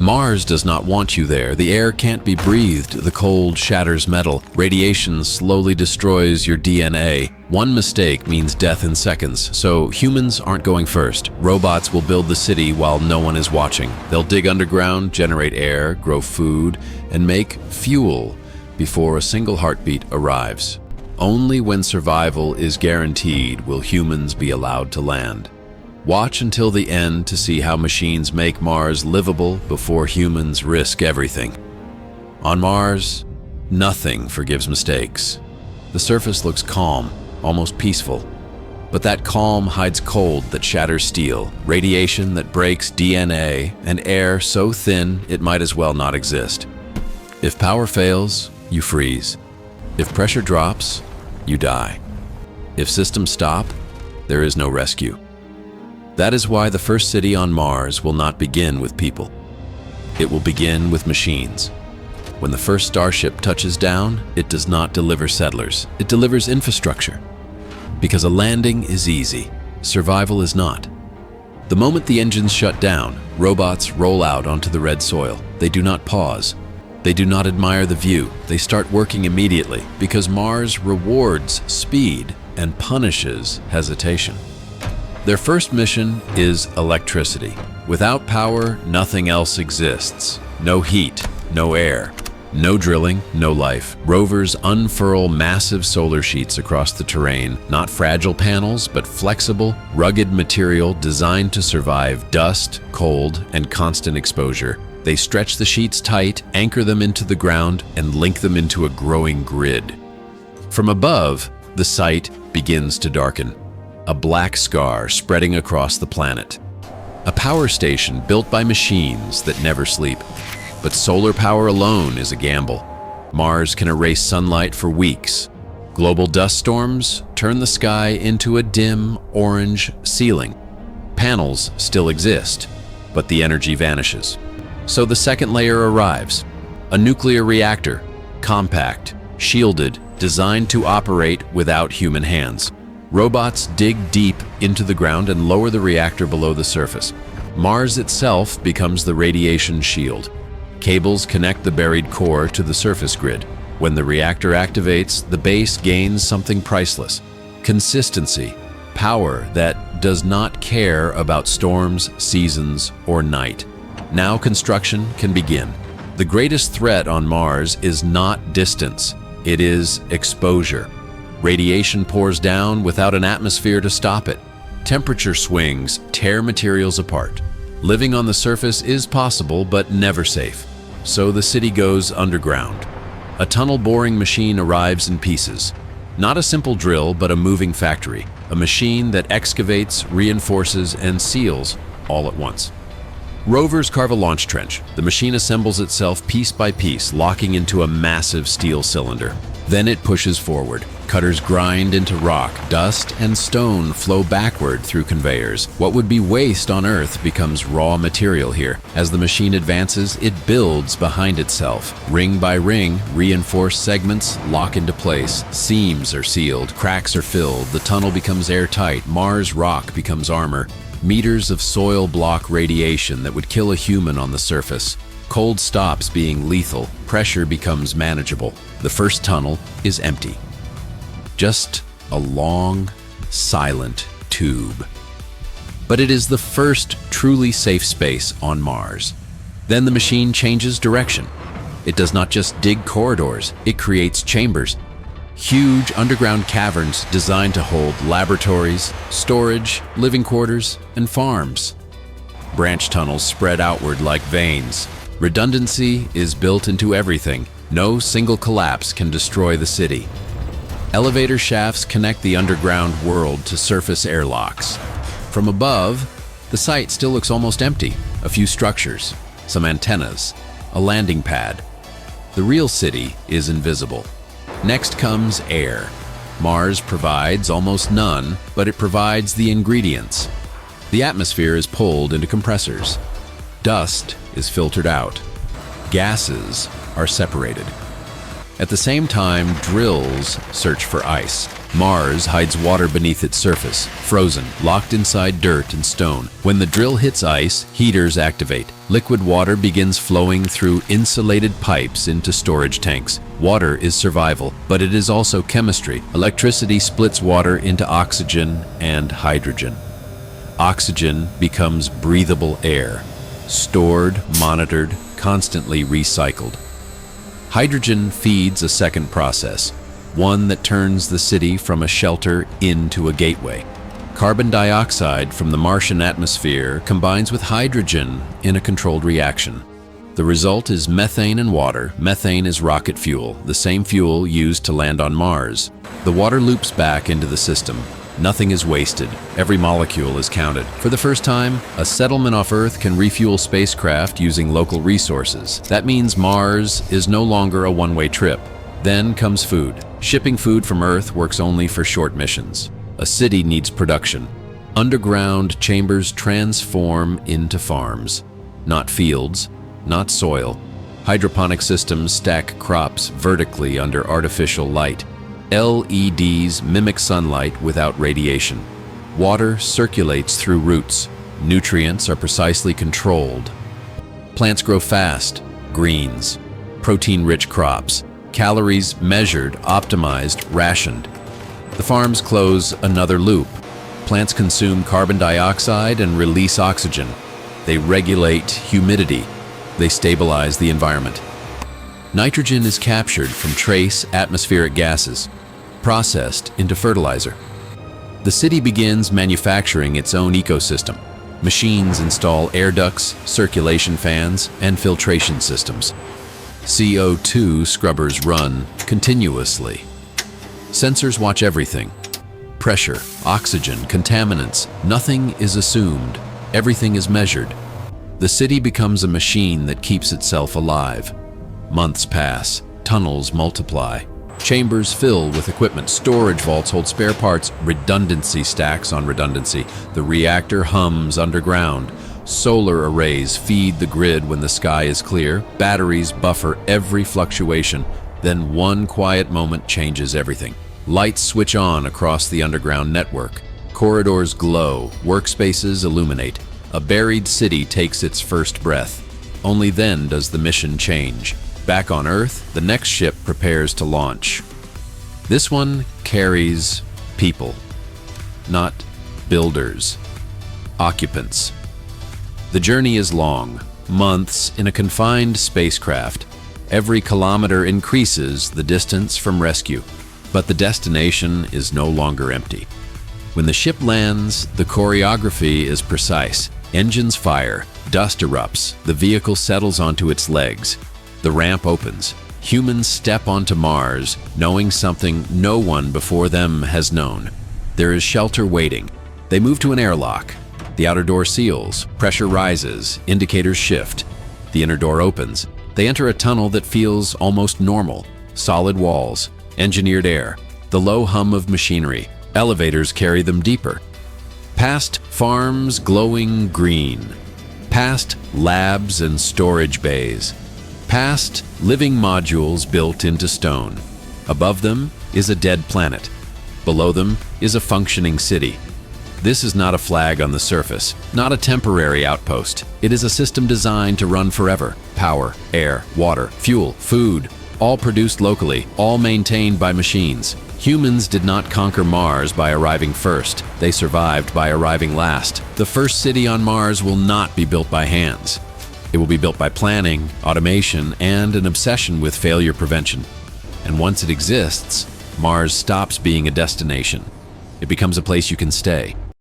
Mars does not want you there. The air can't be breathed. The cold shatters metal. Radiation slowly destroys your DNA. One mistake means death in seconds, so humans aren't going first. Robots will build the city while no one is watching. They'll dig underground, generate air, grow food, and make fuel before a single heartbeat arrives. Only when survival is guaranteed will humans be allowed to land. Watch until the end to see how machines make Mars livable before humans risk everything. On Mars, nothing forgives mistakes. The surface looks calm, almost peaceful. But that calm hides cold that shatters steel, radiation that breaks DNA, and air so thin it might as well not exist. If power fails, you freeze. If pressure drops, you die. If systems stop, there is no rescue. That is why the first city on Mars will not begin with people. It will begin with machines. When the first Starship touches down, it does not deliver settlers. It delivers infrastructure. Because a landing is easy, survival is not. The moment the engines shut down, robots roll out onto the red soil. They do not pause. They do not admire the view. They start working immediately because Mars rewards speed and punishes hesitation. Their first mission is electricity. Without power, nothing else exists. No heat, no air, no drilling, no life. Rovers unfurl massive solar sheets across the terrain, not fragile panels, but flexible, rugged material designed to survive dust, cold, and constant exposure. They stretch the sheets tight, anchor them into the ground, and link them into a growing grid. From above, the site begins to darken. A black scar spreading across the planet. A power station built by machines that never sleep. But solar power alone is a gamble. Mars can erase sunlight for weeks. Global dust storms turn the sky into a dim orange ceiling. Panels still exist, but the energy vanishes. So the second layer arrives. A nuclear reactor, compact, shielded, designed to operate without human hands. Robots dig deep into the ground and lower the reactor below the surface. Mars itself becomes the radiation shield. Cables connect the buried core to the surface grid. When the reactor activates, the base gains something priceless: consistency, power that does not care about storms, seasons, or night. Now construction can begin. The greatest threat on Mars is not distance, it is exposure. Radiation pours down without an atmosphere to stop it. Temperature swings tear materials apart. Living on the surface is possible, but never safe. So the city goes underground. A tunnel boring machine arrives in pieces. Not a simple drill, but a moving factory. A machine that excavates, reinforces, and seals all at once. Rovers carve a launch trench. The machine assembles itself piece by piece, locking into a massive steel cylinder. Then it pushes forward. Cutters grind into rock, dust, and stone flow backward through conveyors. What would be waste on Earth becomes raw material here. As the machine advances, it builds behind itself. Ring by ring, reinforced segments lock into place. Seams are sealed, cracks are filled, the tunnel becomes airtight, Mars rock becomes armor. Meters of soil block radiation that would kill a human on the surface. Cold stops being lethal, pressure becomes manageable. The first tunnel is empty. Just a long, silent tube. But it is the first truly safe space on Mars. Then the machine changes direction. It does not just dig corridors, it creates chambers. Huge underground caverns designed to hold laboratories, storage, living quarters, and farms. Branch tunnels spread outward like veins. Redundancy is built into everything. No single collapse can destroy the city. Elevator shafts connect the underground world to surface airlocks. From above, the site still looks almost empty. A few structures, some antennas, a landing pad. The real city is invisible. Next comes air. Mars provides almost none, but it provides the ingredients. The atmosphere is pulled into compressors. Dust is filtered out. Gases are separated. At the same time, drills search for ice. Mars hides water beneath its surface, frozen, locked inside dirt and stone. When the drill hits ice, heaters activate. Liquid water begins flowing through insulated pipes into storage tanks. Water is survival, but it is also chemistry. Electricity splits water into oxygen and hydrogen. Oxygen becomes breathable air, stored, monitored, constantly recycled. Hydrogen feeds a second process, one that turns the city from a shelter into a gateway. Carbon dioxide from the Martian atmosphere combines with hydrogen in a controlled reaction. The result is methane and water. Methane is rocket fuel, the same fuel used to land on Mars. The water loops back into the system. Nothing is wasted. Every molecule is counted. For the first time, a settlement off Earth can refuel spacecraft using local resources. That means Mars is no longer a one-way trip. Then comes food. Shipping food from Earth works only for short missions. A city needs production. Underground chambers transform into farms. Not fields, not soil. Hydroponic systems stack crops vertically under artificial light. LEDs mimic sunlight without radiation. Water circulates through roots. Nutrients are precisely controlled. Plants grow fast, greens, protein-rich crops, calories measured, optimized, rationed. The farms close another loop. Plants consume carbon dioxide and release oxygen. They regulate humidity. They stabilize the environment. Nitrogen is captured from trace atmospheric gases, processed into fertilizer. The city begins manufacturing its own ecosystem. Machines install air ducts, circulation fans, and filtration systems. CO2 scrubbers run continuously. Sensors watch everything. Pressure, oxygen, contaminants, nothing is assumed. Everything is measured. The city becomes a machine that keeps itself alive. Months pass, tunnels multiply, chambers fill with equipment, storage vaults hold spare parts, redundancy stacks on redundancy. The reactor hums underground. Solar arrays feed the grid when the sky is clear. Batteries buffer every fluctuation. Then one quiet moment changes everything. Lights switch on across the underground network. Corridors glow, workspaces illuminate. A buried city takes its first breath. Only then does the mission change. Back on Earth, the next ship prepares to launch. This one carries people, not builders, occupants. The journey is long, months in a confined spacecraft. Every kilometer increases the distance from rescue, but the destination is no longer empty. When the ship lands, the choreography is precise. Engines fire, dust erupts, the vehicle settles onto its legs. The ramp opens. Humans step onto Mars, knowing something no one before them has known. There is shelter waiting. They move to an airlock. The outer door seals, pressure rises, indicators shift. The inner door opens. They enter a tunnel that feels almost normal. Solid walls, engineered air, the low hum of machinery. Elevators carry them deeper. Past farms glowing green. Past labs and storage bays. Past living modules built into stone. Above them is a dead planet. Below them is a functioning city. This is not a flag on the surface, not a temporary outpost. It is a system designed to run forever. Power, air, water, fuel, food, all produced locally, all maintained by machines. Humans did not conquer Mars by arriving first. They survived by arriving last. The first city on Mars will not be built by hands. It will be built by planning, automation, and an obsession with failure prevention. And once it exists, Mars stops being a destination. It becomes a place you can stay.